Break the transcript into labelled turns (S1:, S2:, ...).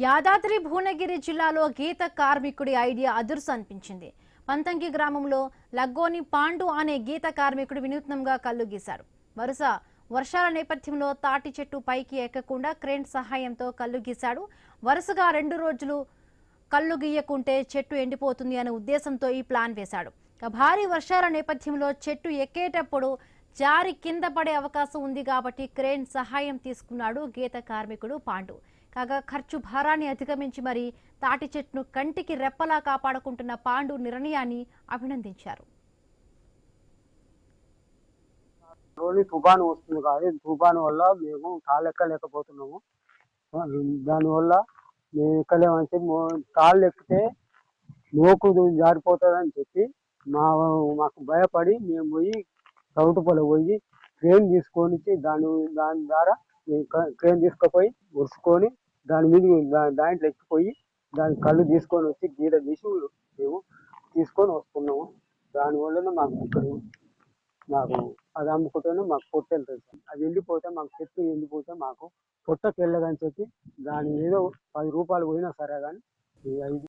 S1: యాదాద్రి భువనగిరి జిల్లాలో గీత కార్మికుడి ఐడియా అదుర్స్ అనిపించింది. పంతంగి గ్రామంలో లగ్గోని పాండు అనే గీత కార్మికుడు వినూత్నంగా కల్లు గీశాడు. వరుస వర్షాల నేపథ్యంలో తాటి చెట్టు పైకి ఎక్కకుండా క్రేన్ సహాయంతో కల్లు గీశాడు. వరుసగా 2 రోజులు కల్లు గీయకుంటే చెట్టు ఎండిపోతుంది అనే ఉద్దేశంతో ఈ ప్లాన్ వేశాడు. భారీ వర్షాల నేపథ్యంలో చెట్టు ఎక్కేటప్పుడు జారి కింద పడే అవకాశం ఉంది కాబట్టి క్రేన్ సహాయం తీసుకున్నాడు గీత కార్మికుడు పాండు. కాగా ఖర్చు భారాన్ని అధిగమించి మరి తాటి చెట్టును కంటికి రెప్పలా కాపాడుకుంటున్న పాండు నిర్ణయాన్ని అభినందించారు.
S2: తుఫాను వస్తుంది కానీ తుఫాను వల్ల మేము తాళ్ళెక్కలేకపోతున్నాము. దానివల్ల మేము ఎక్కలేమంటే తాళ్ళు ఎక్కితే మోకు జారిపోతుందని చెప్పి మాకు భయపడి మేము పోయి చౌటుపల్లి పోయి ట్రైన్ తీసుకొని దాని ద్వారా ట్రైన్ తీసుకుపోయి ఉరుసుకొని దాని మీద దాంట్లో ఎక్కిపోయి దాని కళ్ళు తీసుకొని వచ్చి గీడ తీసి మేము తీసుకొని వస్తున్నాము. దానివల్లనే మాకు అది అమ్ముకుంటేనే మాకు పొట్ట వెళ్తుంది. అది ఎండిపోతే మాకు చెట్టు ఎండిపోతే మాకు పొట్టకి వెళ్ళదని చెప్పి దాని ఏదో 10 రూపాయలు పోయినా సరే కానీ